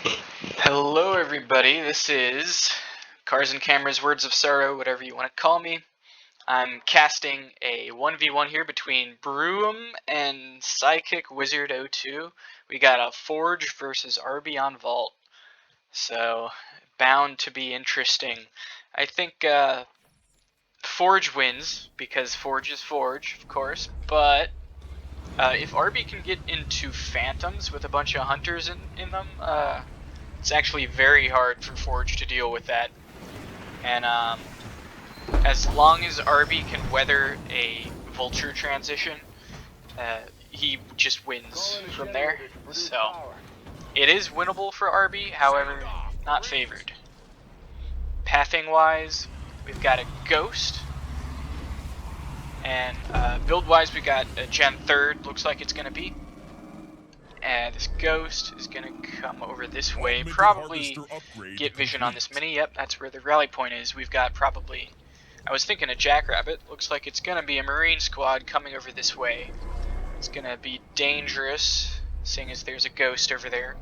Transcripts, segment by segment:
Hello everybody, this is Cars and Cameras Words of Sorrow, whatever you want to call me. I'm casting a 1v1 here between Bruham and psychicwizard02. We got a Forge versus RB on Vault, so bound to be interesting. I think Forge wins, because Forge is Forge, of course, but if RB can get into Phantoms with a bunch of Hunters in them, it's actually very hard for Forge to deal with that. And as long as RB can weather a Vulture transition, he just wins from there. So it is winnable for RB, however, not favored. Pathing wise, we've got a Ghost. And build wise, we got a Gen 3rd, looks like it's going to be. This Ghost is going to come over this way, probably get vision on this mini. Yep, that's where the rally point is. We've got probably, I was thinking a Jackrabbit. Looks like it's going to be a Marine squad coming over this way. It's going to be dangerous, seeing as there's a Ghost over there.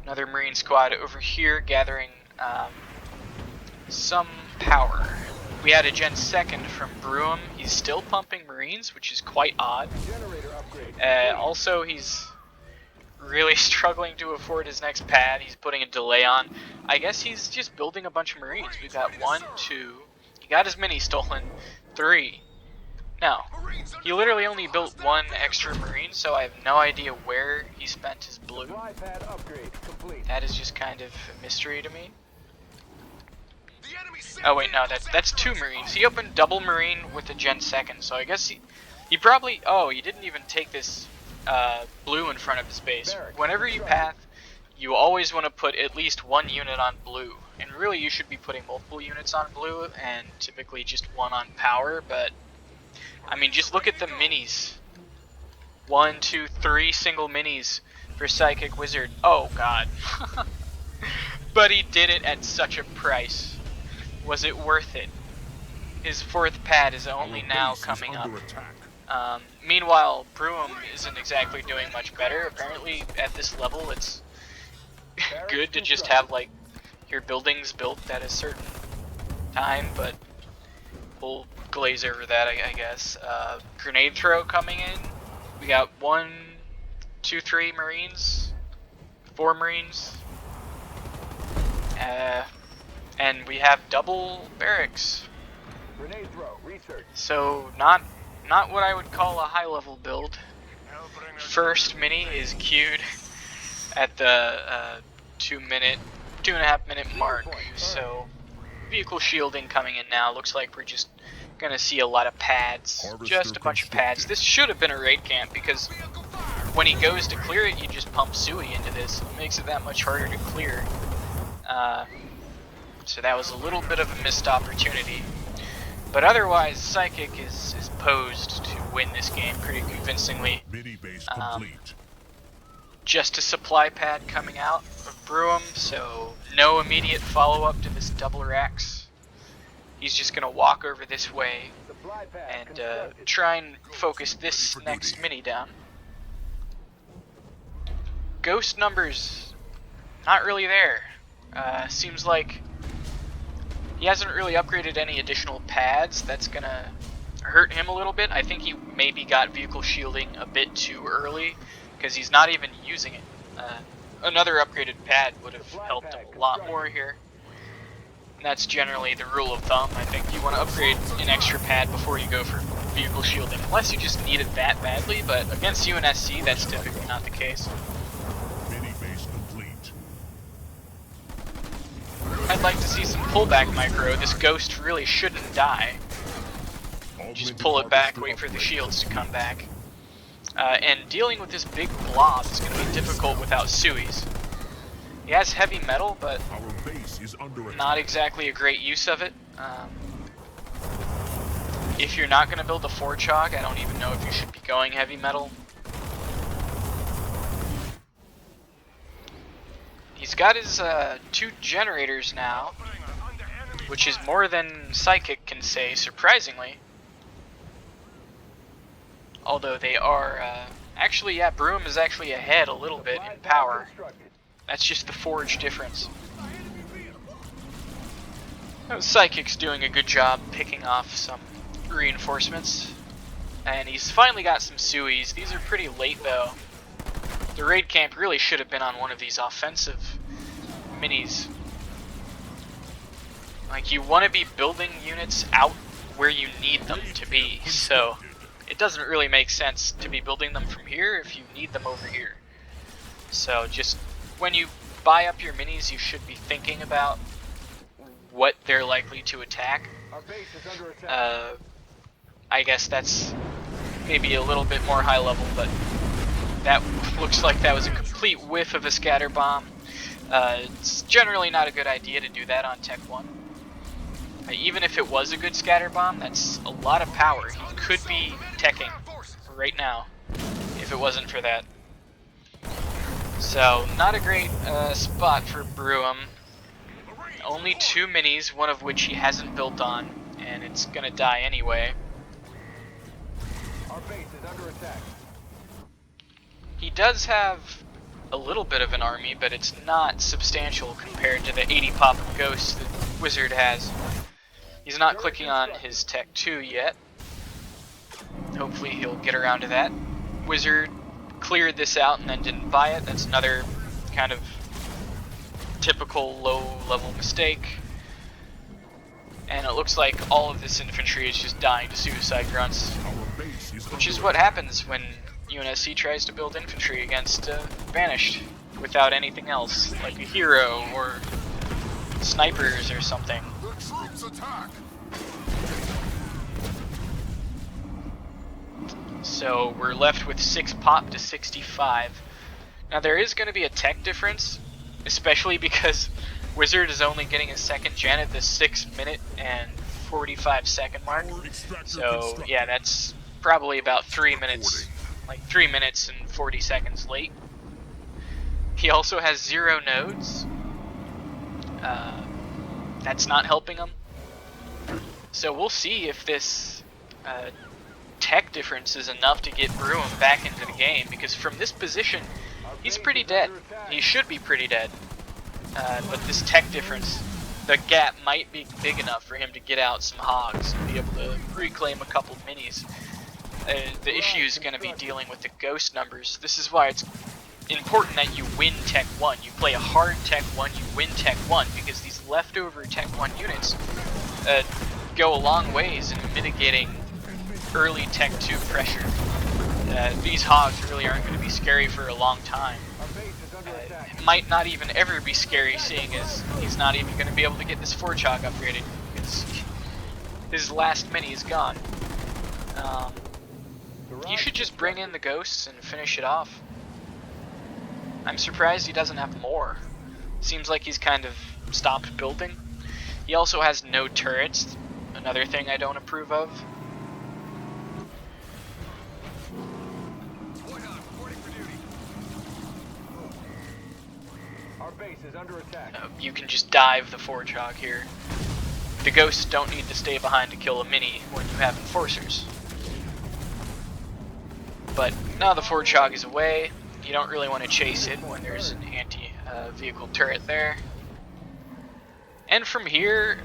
Another Marine squad over here gathering some power. We had a Gen 2nd from Bruham. He's still pumping Marines, which is quite odd. Also, he's really struggling to afford his next pad. He's putting a delay on. I guess he's just building a bunch of Marines. We've got 1, 2, he got his mini stolen, 3. No, he literally only built 1 extra Marine, so I have no idea where he spent his blue. That is just kind of a mystery to me. Oh wait, no, that's 2 Marines. He opened double Marine with the Gen 2nd, so I guess he probably, oh, he didn't even take this blue in front of his base. Whenever you path, you always want to put at least 1 unit on blue, and really you should be putting multiple units on blue and typically just 1 on power. But I mean, just look at the minis. 1, 2, 3 single minis for Psychic Wizard. Oh god. But he did it at such a price. Was it worth it? His 4th pad is only now coming up. Meanwhile, Bruham isn't exactly doing much better. Apparently, at this level, it's good to just have like your buildings built at a certain time, but we'll glaze over that, I guess. Grenade throw coming in. We got 1, 2, 3 Marines, 4 Marines, and we have double barracks. So not what I would call a high level build. First mini is queued at the 2.5 minute mark. So vehicle shielding coming in now. Looks like we're just gonna see a lot of pads, just a bunch of pads. This should have been a raid camp, because when he goes to clear it, you just pump Sui into this. It makes it that much harder to clear. So that was a little bit of a missed opportunity. But otherwise, Psychic is posed to win this game pretty convincingly. Just a supply pad coming out of Bruham, so no immediate follow-up to this double racks. He's just going to walk over this way and try and focus this next mini down. Ghost numbers, not really there. Seems like he hasn't really upgraded any additional pads. That's gonna hurt him a little bit. I think he maybe got vehicle shielding a bit too early, because he's not even using it. Another upgraded pad would have helped him a lot more here. And that's generally the rule of thumb. I think you want to upgrade an extra pad before you go for vehicle shielding, unless you just need it that badly, but against UNSC that's typically not the case. I'd like to see some pullback micro. This Ghost really shouldn't die. Just pull it back, wait for the shields to come back. And dealing with this big blob is going to be difficult without Sui's. He has heavy metal, but not exactly a great use of it. If you're not going to build a Forge Hog, I don't even know if you should be going heavy metal. He's got his 2 generators now, which is more than Psychic can say, surprisingly. Although they are, actually, yeah, Bruham is actually ahead a little bit in power. That's just the forge difference. Psychic's doing a good job picking off some reinforcements. And he's finally got some Suis. These are pretty late though. The raid camp really should have been on one of these offensive minis. Like, you want to be building units out where you need them to be, so it doesn't really make sense to be building them from here if you need them over here. So just when you buy up your minis, you should be thinking about what they're likely to attack. I guess that's maybe a little bit more high level, but that looks like that was a complete whiff of a scatter bomb. It's generally not a good idea to do that on Tech 1. Even if it was a good scatter bomb, that's a lot of power. He could be teching right now if it wasn't for that. So, not a great spot for Bruham. Only 2 minis, one of which he hasn't built on, and it's gonna die anyway. Our base is under attack. He does have a little bit of an army, but it's not substantial compared to the 80 pop of ghosts that Wizard has. He's not clicking on his Tech 2 yet. Hopefully he'll get around to that. Wizard cleared this out and then didn't buy it. That's another kind of typical low-level mistake. And it looks like all of this infantry is just dying to suicide grunts, which is what happens when UNSC tries to build infantry against Banished without anything else, like a hero or snipers or something. So we're left with 6 pop to 65. Now there is going to be a tech difference, especially because Wizard is only getting a 2nd gen at the 6-minute and 45-second mark. So yeah, that's probably about 3 minutes, like 3 minutes and 40 seconds late. He also has 0 nodes. That's not helping him. So we'll see if this tech difference is enough to get Bruham back into the game, because from this position, he's pretty dead. He should be pretty dead. But this tech difference, the gap might be big enough for him to get out some hogs and be able to reclaim a couple minis. The issue is going to be dealing with the ghost numbers. This is why it's important that you win Tech 1. You play a hard Tech 1, you win Tech 1, because these leftover Tech 1 units go a long ways in mitigating early Tech 2 pressure. These hogs really aren't going to be scary for a long time. It might not even ever be scary, seeing as he's not even going to be able to get this Forge Hog upgraded, because his last mini is gone. He should just bring in the ghosts and finish it off. I'm surprised he doesn't have more. Seems like he's kind of stopped building. He also has no turrets, another thing I don't approve of. Our base is under attack. You can just dive the Forge Hog here. The ghosts don't need to stay behind to kill a mini when you have enforcers. But now the Forge Hog is away. You don't really want to chase it when there's an anti-vehicle turret there. And from here,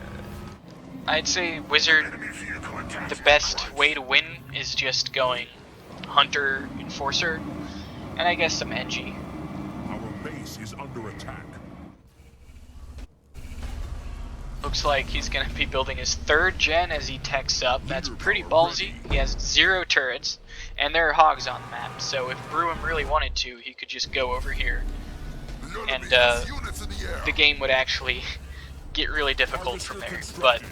I'd say Wizard, the best way to win is just going Hunter, Enforcer, and I guess some NG. Our base is under attack. Looks like he's going to be building his 3rd gen as he techs up. That's pretty ballsy. He has 0 turrets, and there are hogs on the map, so if Bruham really wanted to, he could just go over here, and the game would actually get really difficult from there. But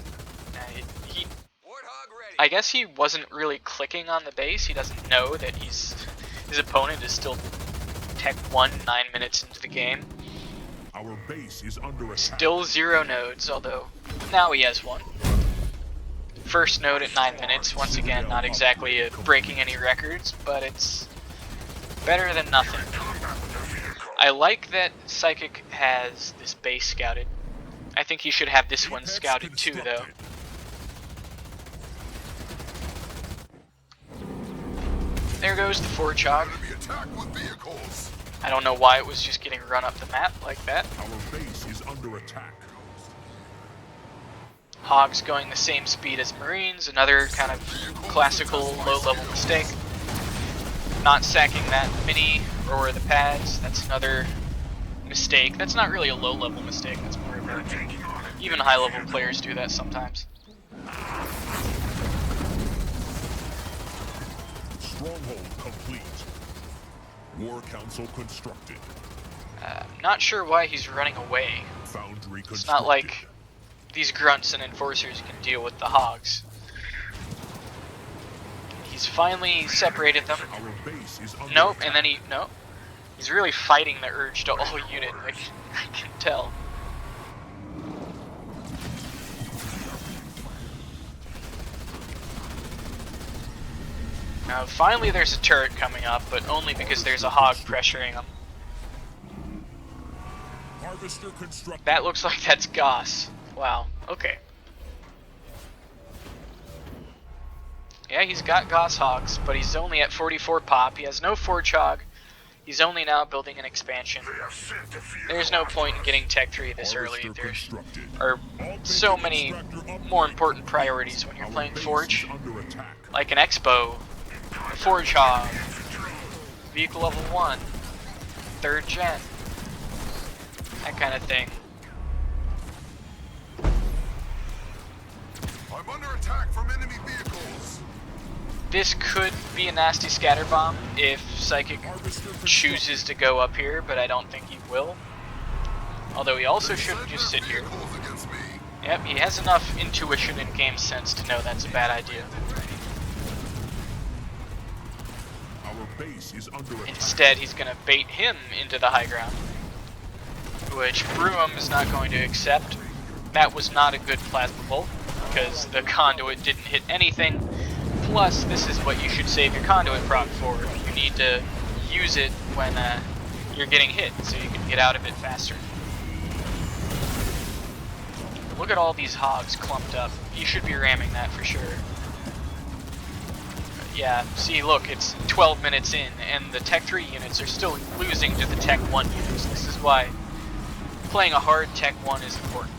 I guess he wasn't really clicking on the base. He doesn't know that his opponent is still Tech 1 9 minutes into the game. Our base is under attack. Still 0 nodes, although now he has 1. First node at 9 minutes, once again, not exactly breaking any records, but it's better than nothing. I like that Psychic has this base scouted. I think he should have this one scouted too, though. There goes the Forge Hog. I don't know why it was just getting run up the map like that. Our base is under attack. Hogs going the same speed as Marines, another kind of classical low-level mistake. Not sacking that mini or the pads, that's another mistake. That's not really a low-level mistake, that's more of a... Even high-level players do that sometimes. Stronghold complete. War Council constructed. Not sure why he's running away. Foundry constructed. It's not like these grunts and enforcers can deal with the hogs. He's finally separated them. Our base is under Nope, attack. and then he's really fighting the urge to all unit, I can tell. Now finally there's a turret coming up, but only because there's a hog pressuring him. Harvester constructed. That looks like that's Goss. Wow, okay. Yeah, he's got Goss hogs, but he's only at 44 pop. He has no forge hog. He's only now building an expansion. There's no point in getting Tech 3 this early. Harvester There constructed. are so many Extractor more upgrade. important priorities when you're Our playing base Forge. is under attack. Like an Expo, a Forge Hog, Vehicle Level 1, 3rd Gen, that kind of thing. I'm under attack from enemy vehicles. This could be a nasty scatter bomb if Psychic chooses to go up here, but I don't think he will. Although he also shouldn't just sit here. Yep, he has enough intuition and game sense to know that's a bad idea. Our base is under attack. Instead, he's going to bait him into the high ground, which Bruham is not going to accept. That was not a good plasma bolt, because the conduit didn't hit anything. Plus, this is what you should save your conduit proc for. You need to use it when you're getting hit, so you can get out of it faster. Look at all these hogs clumped up. You should be ramming that for sure. Yeah, see, look, it's 12 minutes in, and the Tech 3 units are still losing to the Tech 1 units. This is why playing a hard Tech 1 is important.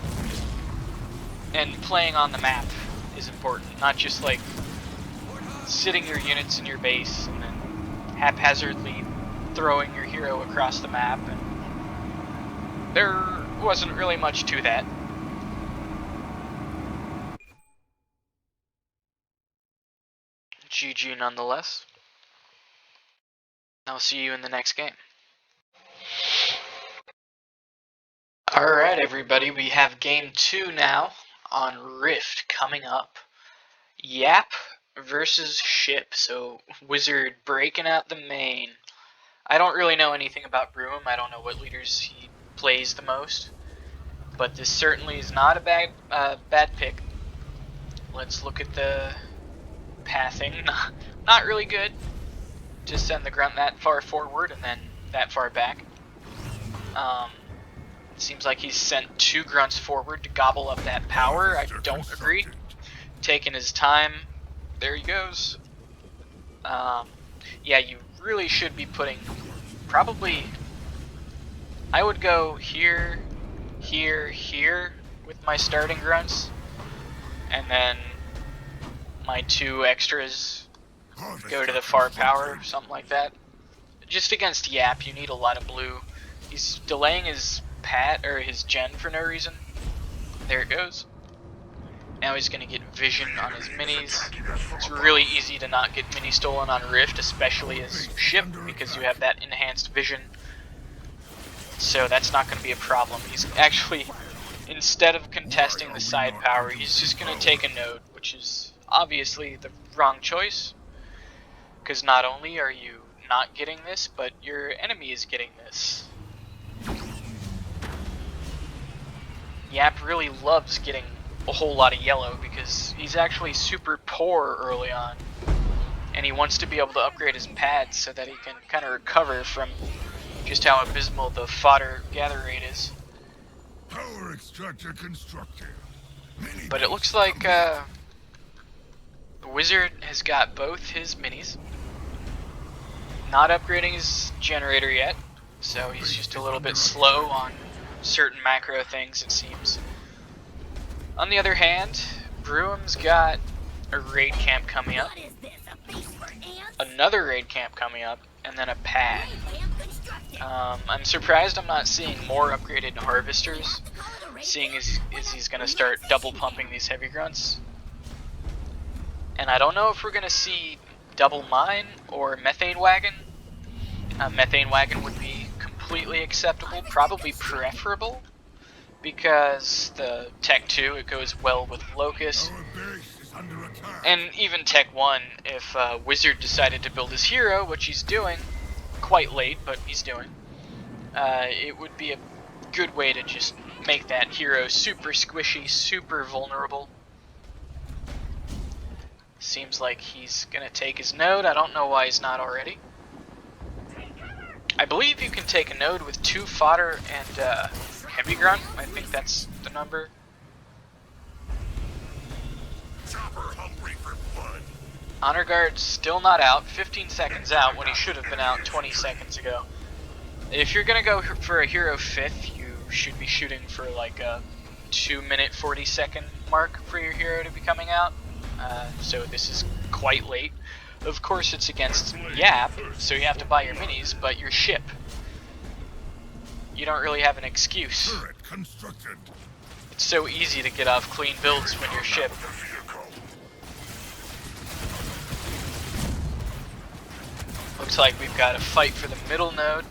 And playing on the map is important, not just like sitting your units in your base and then haphazardly throwing your hero across the map. And there wasn't really much to that. GG nonetheless. I'll see you in the next game. Alright everybody, we have game 2 now on Rift coming up. Yap versus Ship, so Wizard breaking out the main. I don't really know anything about Bruham, I don't know what leaders he plays the most. But this certainly is not a bad pick. Let's look at the pathing. Not really good to send the grunt that far forward and then that far back. It seems like he's sent 2 grunts forward to gobble up that power. I don't agree. Taking his time. There he goes. Yeah, you really should be putting probably, I would go here, here, here with my starting grunts, and then my 2 extras go to the far power, something like that. Just against Yap, you need a lot of blue. He's delaying his his gen for no reason. There it goes. Now he's gonna get vision on his minis. It's really easy to not get mini stolen on Rift, especially as Ship, because you have that enhanced vision. So that's not gonna be a problem. He's actually, instead of contesting the side power, he's just gonna take a node, which is obviously the wrong choice. Because not only are you not getting this, but your enemy is getting this. Yap really loves getting a whole lot of yellow because he's actually super poor early on. And he wants to be able to upgrade his pads so that he can kind of recover from just how abysmal the fodder gather rate is. Power extractor constructed. But it looks like the Wizard has got both his minis. Not upgrading his generator yet. so he's just a little bit slow on certain macro things, it seems. On the other hand, Bruham's got a raid camp coming up, another raid camp coming up, and then a pad. I'm surprised I'm not seeing more upgraded harvesters, seeing as he's going to start double pumping these heavy grunts. And I don't know if we're going to see double mine or methane wagon. Methane wagon would be completely acceptable, probably preferable, because the Tech 2, it goes well with Locust. Our base is under attack. And even Tech 1, if Wizard decided to build his hero, which he's doing, quite late, but he's doing, it would be a good way to just make that hero super squishy, super vulnerable. Seems like he's gonna take his node. I don't know why he's not already. I believe you can take a node with 2 fodder and heavy grunt. I think that's the number. Chopper hungry for blood. Honor Guard's still not out, 15 seconds out when he should have been out 20 seconds ago. If you're gonna go for a hero 5th, you should be shooting for like a 2-minute 40-second mark for your hero to be coming out. So this is quite late. Of course it's against Yap, so you have to buy your minis, but your ship, you don't really have an excuse. Turret constructed. It's so easy to get off clean builds when you're ship. Vehicle. Looks like we've got a fight for the middle node.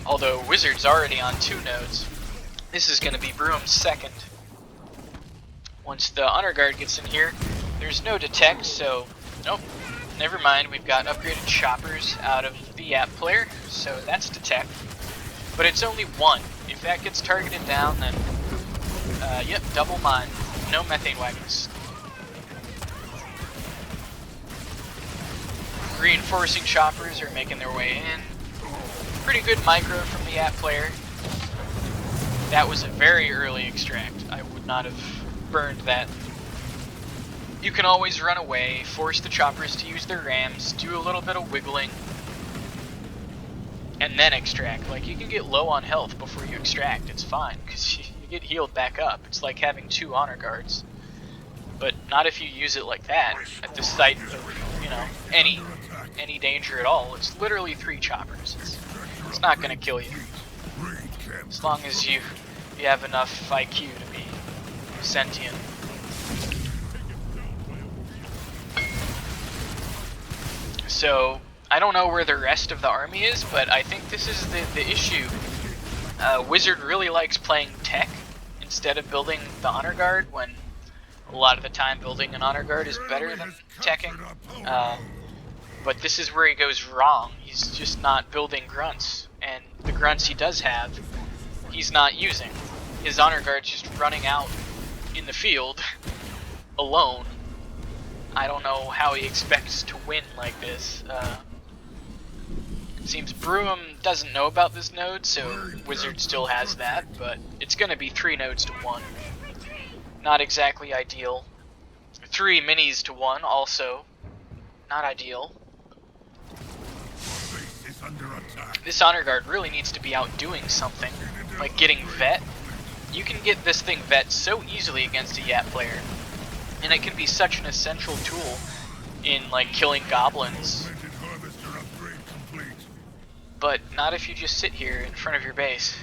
Although Wizard's already on 2 nodes. This is going to be Bruham's second. Once the Honor Guard gets in here, there's no detect, so nope, never mind. We've got upgraded choppers out of the Yap player, so that's detect. But it's only 1. If that gets targeted down, then yep, double mine. No methane wagons. Reinforcing choppers are making their way in. Pretty good micro from the Yap player. That was a very early extract. I would not have burned that. You can always run away, force the choppers to use their rams, do a little bit of wiggling, and then extract. Like, you can get low on health before you extract. It's fine, because you get healed back up. It's like having 2 honor guards. But not if you use it like that, at the sight of, you know, any danger at all. It's literally 3 choppers. It's not going to kill you. As long as you have enough IQ to be sentient. So, I don't know where the rest of the army is, but I think this is the issue. Wizard really likes playing tech instead of building the Honor Guard, when a lot of the time building an Honor Guard is better than teching. But this is where he goes wrong. He's just not building grunts, and the grunts he does have, he's not using. His Honor Guard's just running out in the field alone. I don't know how he expects to win like this. Seems Bruham doesn't know about this node, so Wizard still has that, but it's going to be 3 nodes to 1. Not exactly ideal. 3 minis to 1 also. Not ideal. This Honor Guard really needs to be out doing something, like getting vet. You can get this thing vet so easily against a Yap player, and it can be such an essential tool in like killing goblins. But not if you just sit here in front of your base.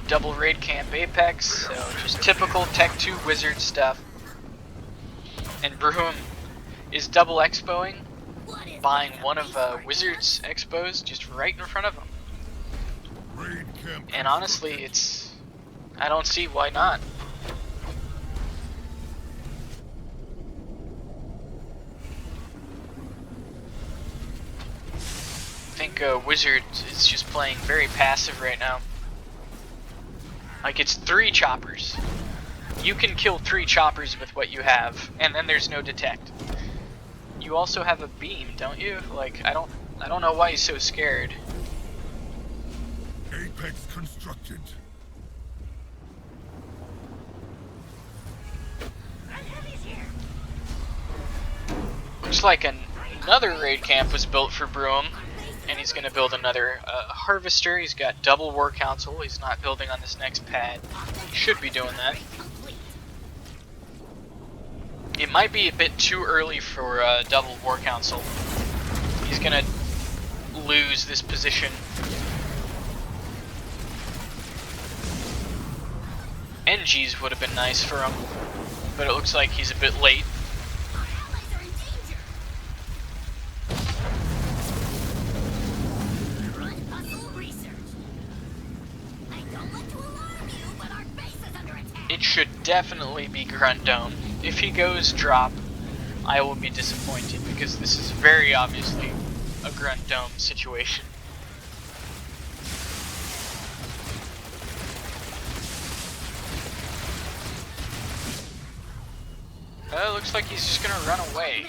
Double raid camp Apex, so just typical Tech 2 Wizard stuff. And Bruham is double expoing, buying one of Wizard's expos just right in front of him. And honestly, I don't see why not. I think Wizard is just playing very passive right now. Like, it's 3 choppers. You can kill 3 choppers with what you have, and then there's no detect. You also have a beam, don't you? Like, I don't know why he's so scared. Apex constructed. Looks like another raid camp was built for Bruham, and he's going to build another harvester. He's got double war council. He's not building on this next pad. He should be doing that. It might be a bit too early for double war council. He's going to lose this position. NGs would have been nice for him, but it looks like he's a bit late. It should definitely be Grunt Dome. If he goes drop, I will be disappointed because this is very obviously a Grunt Dome situation. Looks like he's just gonna run away.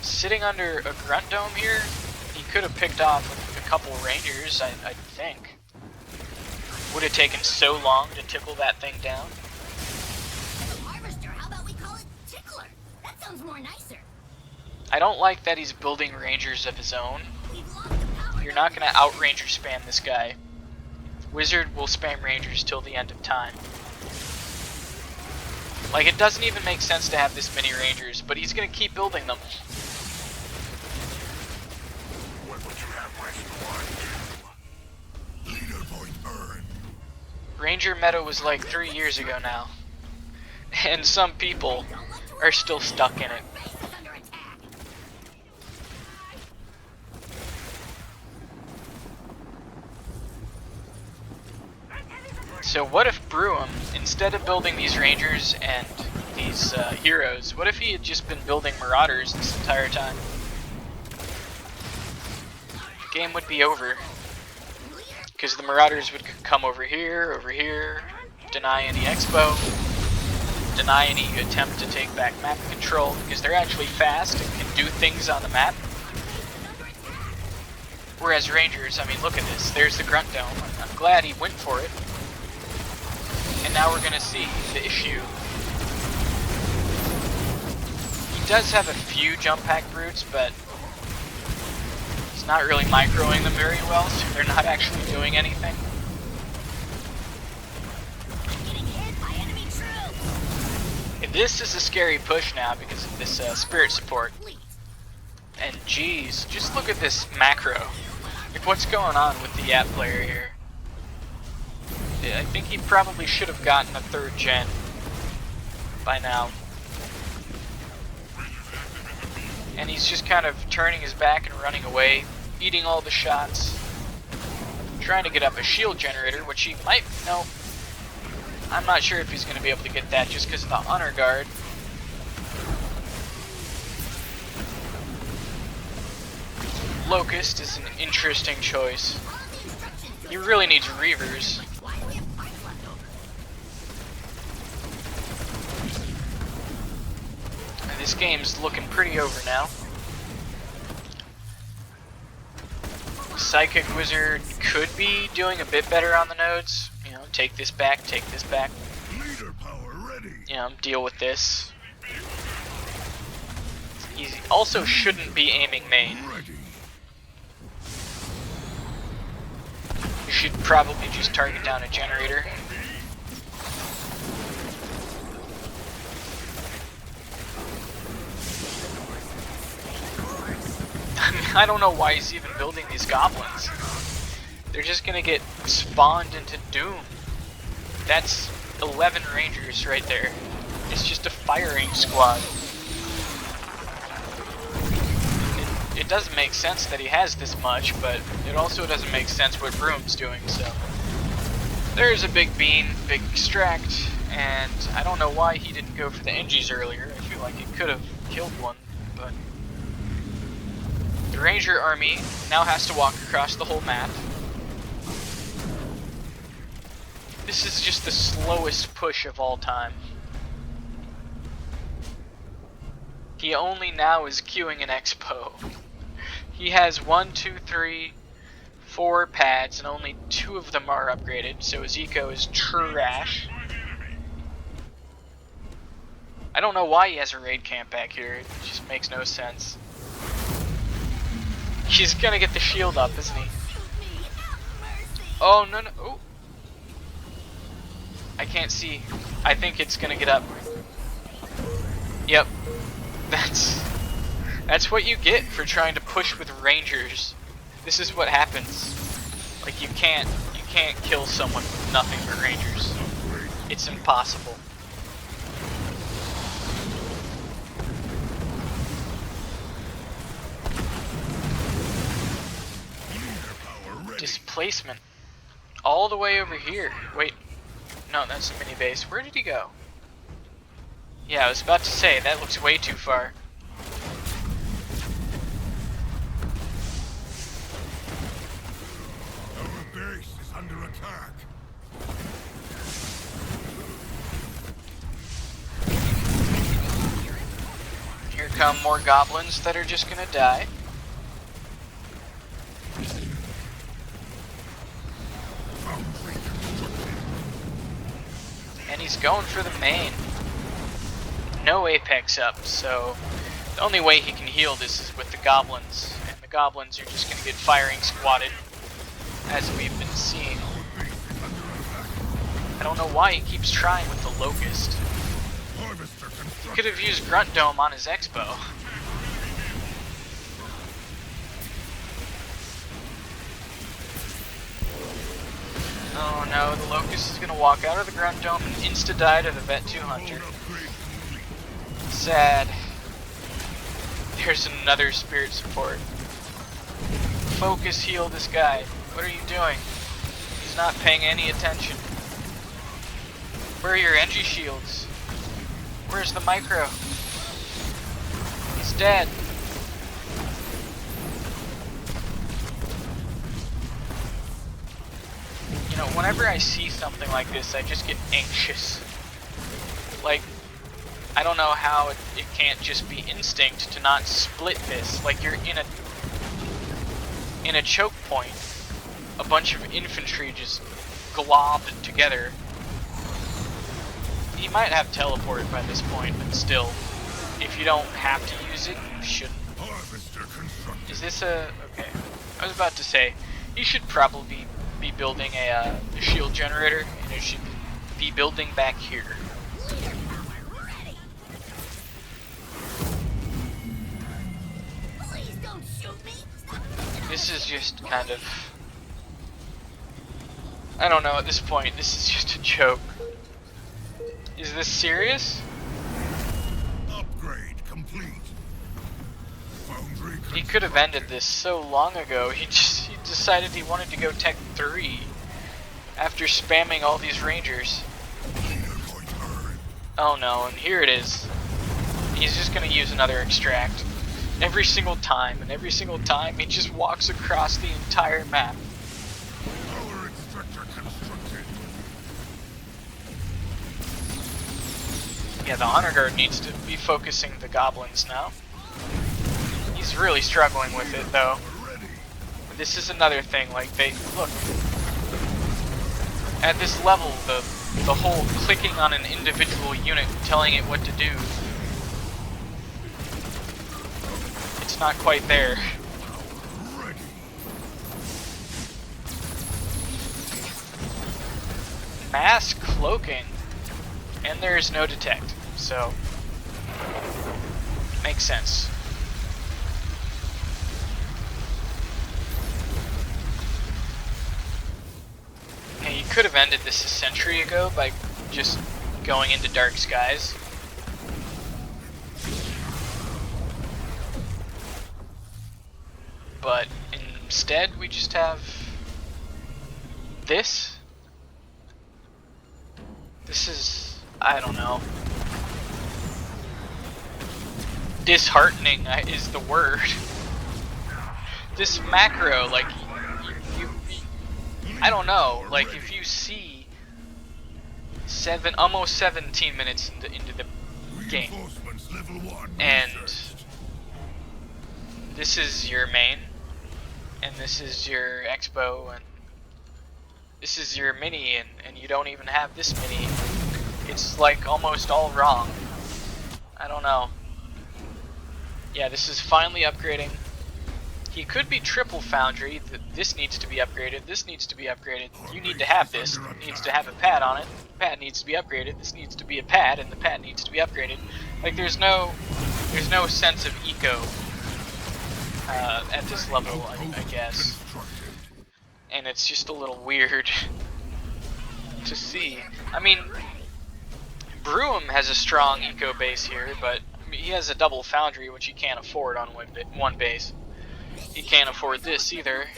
Sitting under a Grunt Dome here, he could have picked off a couple Rangers, I think. Would have taken so long to tickle that thing down. How about we call it Tickler? That sounds more nicer. I don't like that he's building Rangers of his own. You're not gonna out-Ranger spam this guy. Wizard will spam Rangers till the end of time. Like, it doesn't even make sense to have this many Rangers, but he's gonna keep building them. What would you have West Leader point earned. Ranger meta was like 3 years ago now. And some people are still stuck in it. So what if Bruham, instead of building these Rangers and these heroes, what if he had just been building Marauders this entire time? The game would be over. Because the Marauders would come over here, deny any expo, deny any attempt to take back map control, because they're actually fast and can do things on the map. Whereas Rangers, I mean, look at this. There's the Grunt Dome. I'm glad he went for it. And now we're gonna see the issue. He does have a few jump pack brutes, but he's not really microing them very well, so they're not actually doing anything. And this is a scary push now because of this spirit support. And geez, just look at this macro. Like, what's going on with the app player here? I think he probably should have gotten a 3rd gen by now. And he's just kind of turning his back and running away, eating all the shots, trying to get up a shield generator, which he might, no, I'm not sure if he's going to be able to get that just because of the honor guard. Locust is an interesting choice. He really needs Reavers. And this game's looking pretty over now. Psychic Wizard could be doing a bit better on the nodes. You know, take this back, Leader power ready. you know, deal with this. He also shouldn't be aiming main. Ready. You should probably just target down a generator. I don't know why he's even building these goblins. They're just gonna get spawned into doom. That's 11 Rangers right there. It's just a firing squad. It doesn't make sense that he has this much, but it also doesn't make sense what Bruham's doing, so. There's a big bean, big extract, and I don't know why he didn't go for the NGs earlier. I feel like he could have killed one, but. The Ranger army now has to walk across the whole map. This is just the slowest push of all time. He only now is queuing an expo. He has 1, 2, 3, 4 pads, and only 2 of them are upgraded, so his eco is trash. I don't know why he has a raid camp back here. It just makes no sense. He's gonna get the shield up, isn't he? Shoot me. Have mercy. Oh, no, no. Oh. I can't see. I think it's gonna get up. Yep. That's what you get for trying to push with rangers. This is what happens. Like, you can't kill someone with nothing but rangers. It's impossible. Displacement. All the way over here. Wait. No, that's the mini base. Where did he go? Yeah, I was about to say, that looks way too far. Our base is under attack. Here come more goblins that are just gonna die. And he's going for the main. No apex up, so the only way he can heal this is with the goblins. And the goblins are just gonna get firing squatted, as we've been seeing. I don't know why he keeps trying with the locust. He could have used Grunt Dome on his Expo. Oh no, the Locust is gonna walk out of the Grunt Dome and insta-die to the Vet 2 Hunter. Sad. There's another spirit support. Focus heal this guy. What are you doing? He's not paying any attention. Where are your energy shields? Where's the micro? He's dead. You know, whenever I see something like this, I just get anxious. Like, I don't know how it can't just be instinct to not split this. Like, you're in a choke point, a bunch of infantry just globbed together. You might have teleport by this point, but still, if you don't have to use it, you shouldn't. Is this a... okay. I was about to say, you should probably be building a shield generator, and it should be building back here. Please don't shoot me. This is just kind of... I don't know, at this point, this is just a joke. Is this serious? Upgrade complete. Foundry He could have ended this so long ago. He decided he wanted to go Tech 3 after spamming all these rangers. Oh no, and here it is. He's just gonna use another extract. Every single time, and every single time he just walks across the entire map. Power extractor constructed. Yeah, the Honor Guard needs to be focusing the goblins now. He's really struggling with it though. This is another thing, like they look at this level, the whole clicking on an individual unit telling it what to do, it's not quite there. Mass cloaking, and there is no detect, so makes sense. Hey, you could have ended this a century ago by just going into dark skies. But instead, we just have this. This is, I don't know. Disheartening is the word. This macro, like, I don't know, like if you see almost 17 minutes into the game, and this is your main, and this is your expo, and this is your mini, and you don't even have this mini, it's like almost all wrong. I don't know. Yeah, this is finally upgrading. He could be triple foundry. This needs to be upgraded. This needs to be upgraded. You need to have this. It needs to have a pad on it. The pad needs to be upgraded. This needs to be a pad, and the pad needs to be upgraded. Like there's no sense of eco at this level, I guess. And it's just a little weird to see. I mean, Bruham has a strong eco base here, but he has a double foundry, which he can't afford on one base. He can't afford this either.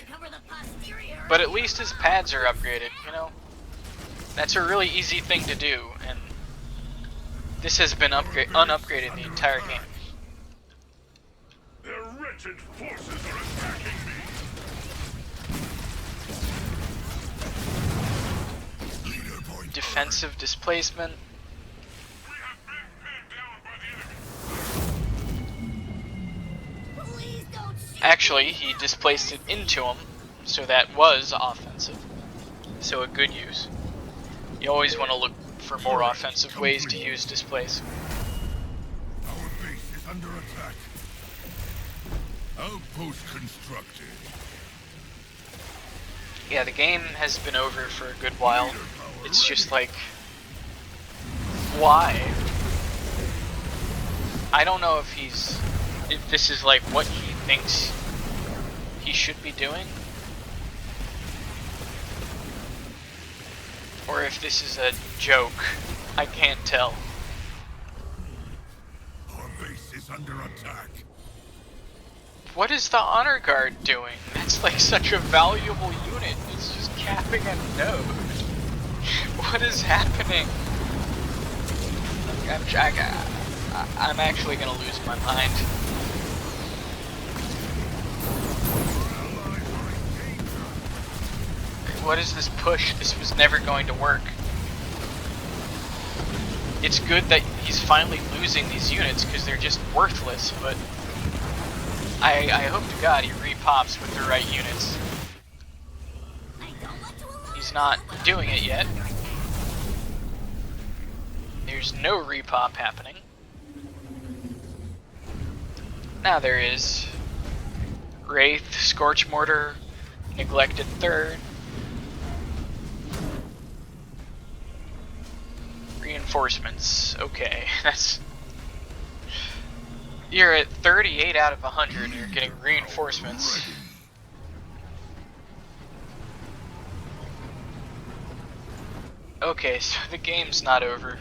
But at least his pads are upgraded, you know? That's a really easy thing to do, and this has been unupgraded the entire game. Their wretched forces are attacking me. Leader Defensive displacement. We have been pinned down by the enemy. Please don't shoot Actually, he displaced it into him, so that was offensive. So a good use. You always want to look for more offensive ways to use displace. Our base is under attack. Outpost constructed. Yeah, the game has been over for a good while. It's just like, why? I don't know if this is like what he thinks he should be doing, or if this is a joke. I can't tell. Our base is under attack. What is the honor guard doing? That's like such a valuable unit. It's just capping a node. What is happening? I'm actually gonna lose my mind. What is this push? This was never going to work. It's good that he's finally losing these units because they're just worthless, but I hope to God he repops with the right units. He's not doing it yet. There's no repop happening. Now there is. Wraith, Scorch Mortar, Neglected Third. Reinforcements. Okay, that's... You're at 38 out of 100, you're getting reinforcements. Okay, so the game's not over.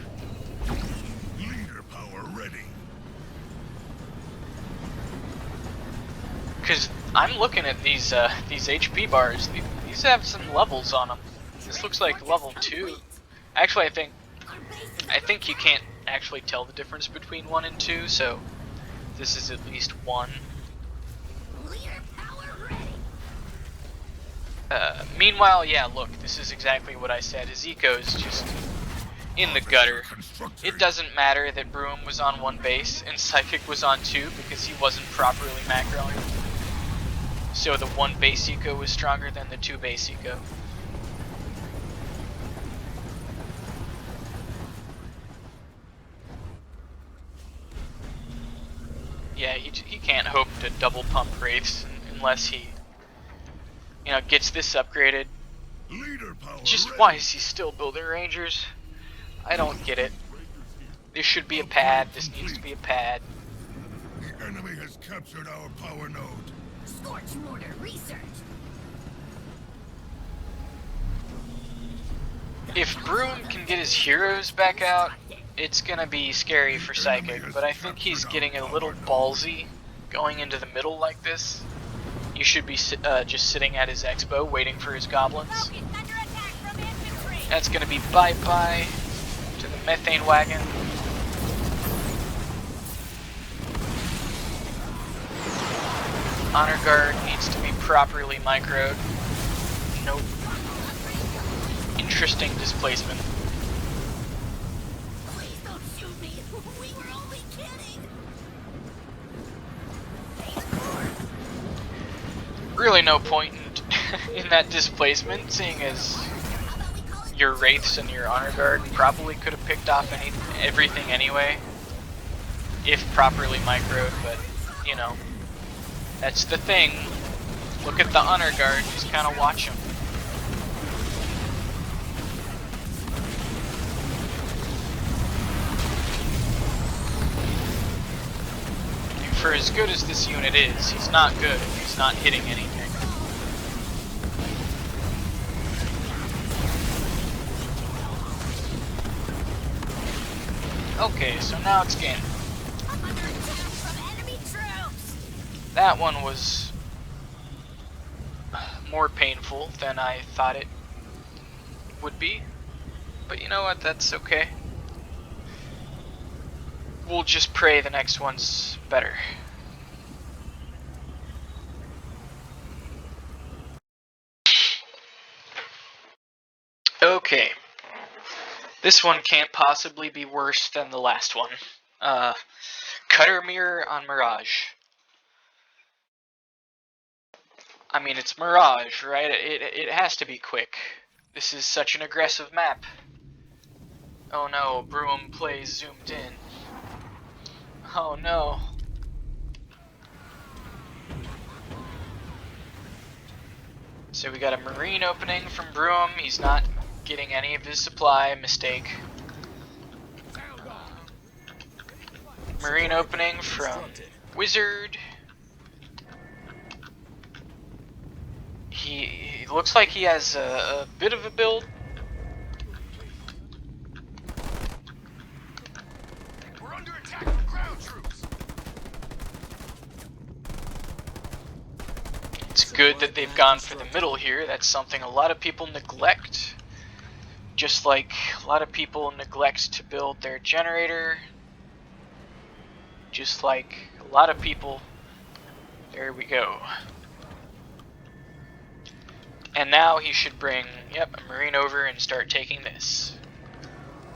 Leader power ready. Because I'm looking at these HP bars. These have some levels on them. This looks like level 2. Actually, I think you can't actually tell the difference between 1 and 2, so this is at least 1. Meanwhile, yeah, look, this is exactly what I said. His eco is just in the gutter. It doesn't matter that Bruham was on 1 base and Psychic was on 2 because he wasn't properly macroing. So the 1 base eco was stronger than the 2 base eco. Yeah, he can't hope to double pump Wraiths unless he, you know, gets this upgraded. Leader power Just ready. why is he still building Rangers? I don't get it. There should be a pad. This needs to be a pad. The enemy has captured our power node. Scorch Mortar research. If Bruham can get his heroes back out, it's gonna be scary for Psychic, but I think he's getting a little ballsy going into the middle like this. You should be just sitting at his expo waiting for his goblins. Focus under attack from infantry. That's gonna be bye-bye to the methane wagon. Honor Guard needs to be properly microed. Nope. Interesting displacement. Please don't shoot me. We were only kidding. Really no point in that displacement, seeing as your Wraiths and your Honor Guard probably could have picked off everything anyway. if properly microed, but, you know, that's the thing. Look at the honor guard, just kind of watch him. And for as good as this unit is, he's not good if he's not hitting anything. Okay, so now it's game. Under attack from enemy troops. That one was more painful than I thought it would be. But you know what, that's okay. We'll just pray the next one's better. Okay. This one can't possibly be worse than the last one. Cutter mirror on Mirage. I mean, it's Mirage, right? It has to be quick. This is such an aggressive map. Oh no, Bruham plays zoomed in. Oh no. So we got a marine opening from Bruham. He's not getting any of his supply. Mistake. Marine opening from Wizard. He looks like he has a bit of a build. We're under attack from ground troops. It's good that they've gone for the middle here. That's something a lot of people neglect. Just like a lot of people neglect to build their generator. Just like a lot of people. There we go. And now he should bring, yep, a marine over and start taking this.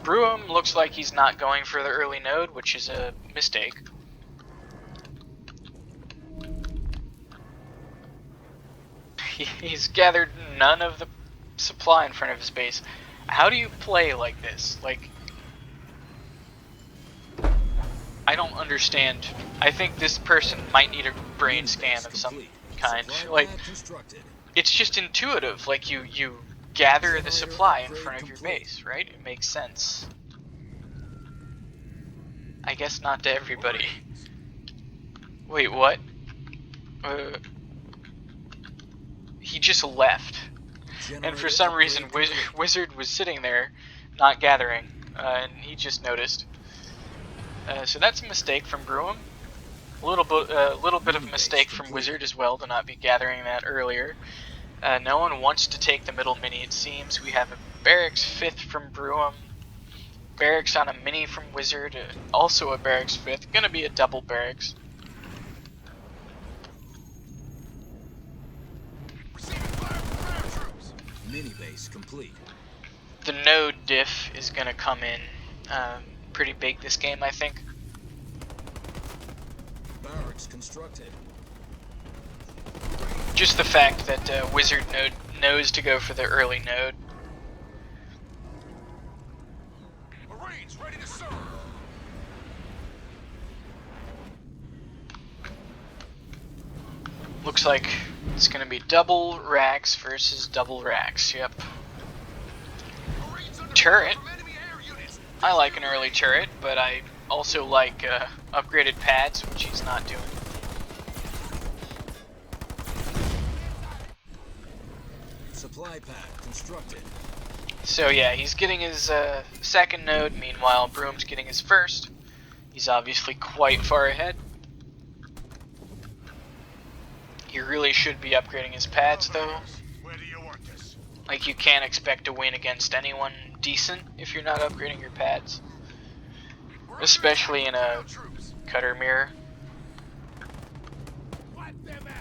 Bruham looks like he's not going for the early node, which is a mistake. He's gathered none of the supply in front of his base. How do you play like this? Like, I don't understand. I think this person might need a brain scan of some kind. Like, it's just intuitive. Like, you gather the supply in front of your base, right? It makes sense. I guess not to everybody. Wait, what? He just left. And for some reason, Wizard was sitting there, not gathering, and he just noticed. So that's a mistake from Bruham. A little bit of a mistake from Wizard as well to not be gathering that earlier. No one wants to take the middle mini, it seems. We have a barracks 5th from Bruham. Barracks on a mini from Wizard. Also a barracks 5th. Gonna be a double barracks. Mini base complete. The node diff is gonna come in pretty big this game, I think. Barracks constructed. Just the fact that Wizard knows to go for the early node. Marines ready to serve. Looks like it's gonna be double racks versus double racks. Yep. Turret. I like an early turret, but I also like upgraded pads, which he's not doing. Supply pad constructed. So yeah, he's getting his second node, meanwhile Bruham's getting his first. He's obviously quite far ahead. He really should be upgrading his pads though. Where do you want us? Like, you can't expect to win against anyone decent if you're not upgrading your pads. Especially in a cutter mirror. Wipe them out.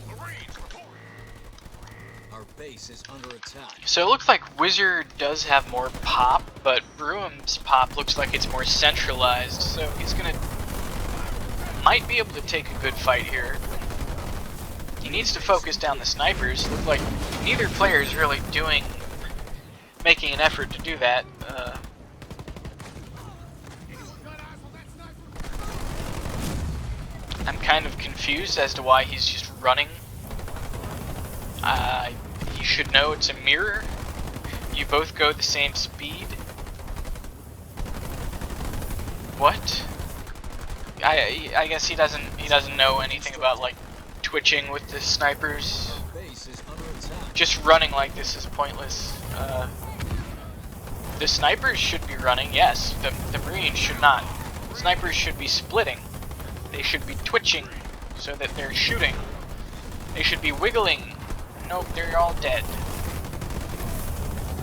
Marines reporting. Our base is under attack. So it looks like Wizard does have more pop, but Bruham's pop looks like it's more centralized, so he's gonna... might be able to take a good fight here. He needs to focus down the snipers. Look like neither player is really making an effort to do that. I'm kind of confused as to why he's just running. He should know it's a mirror. You both go the same speed. What? I guess he doesn't know anything about like twitching with the snipers. Base is under attack. Just running like this is pointless. The snipers should be running, yes. The Marines should not. Snipers should be splitting. They should be twitching so that they're shooting. They should be wiggling. Nope, they're all dead.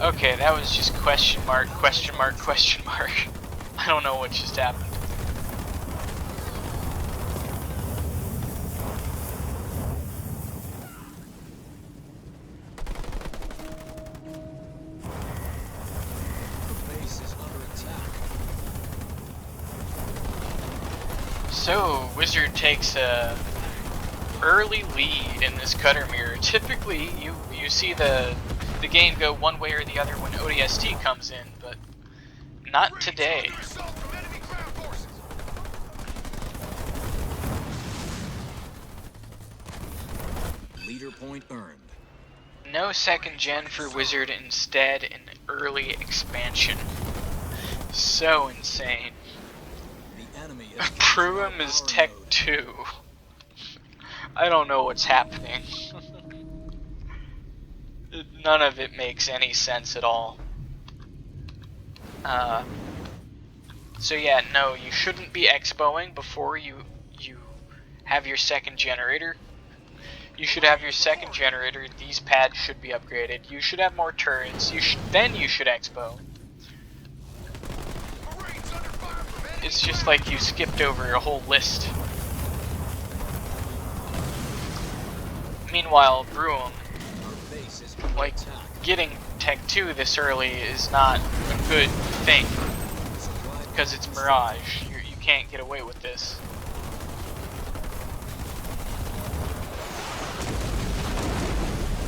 Okay, that was just question mark, question mark, question mark. I don't know what just happened. The base is under attack. So, Wizard takes a early lead in this cutter mirror. Typically, you see the game go one way or the other when ODST comes in, but not today. Leader point earned. No second gen for Wizard, instead an early expansion. So insane. The enemy is Bruham is power Tech mode. 2. I don't know what's happening. None of it makes any sense at all. So yeah, no, you shouldn't be expoing before you have your second generator. You should have your second generator. These pads should be upgraded. You should have more turrets. Then you should expo. It's just like you skipped over a whole list. Meanwhile, Bruham, Our base is under like, attack. getting Tech 2 this early is not a good thing, because it's Mirage. You can't get away with this.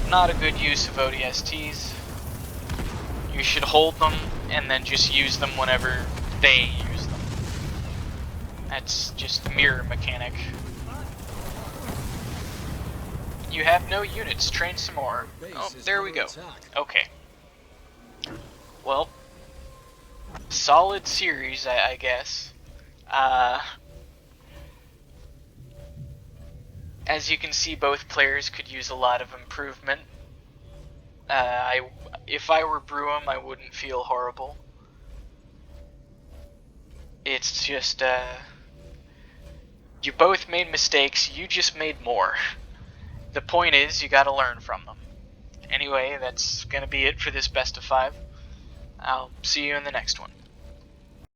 Not a good use of ODSTs. You should hold them and then just use them whenever they use them. That's just the mirror mechanic. You have no units, train some more. Oh, there we go. Okay. Well, solid series, I guess. As you can see, both players could use a lot of improvement. If I were Bruham, I wouldn't feel horrible. It's just, you both made mistakes, you just made more. The point is, you gotta learn from them. Anyway, that's gonna be it for this best of 5. I'll see you in the next one.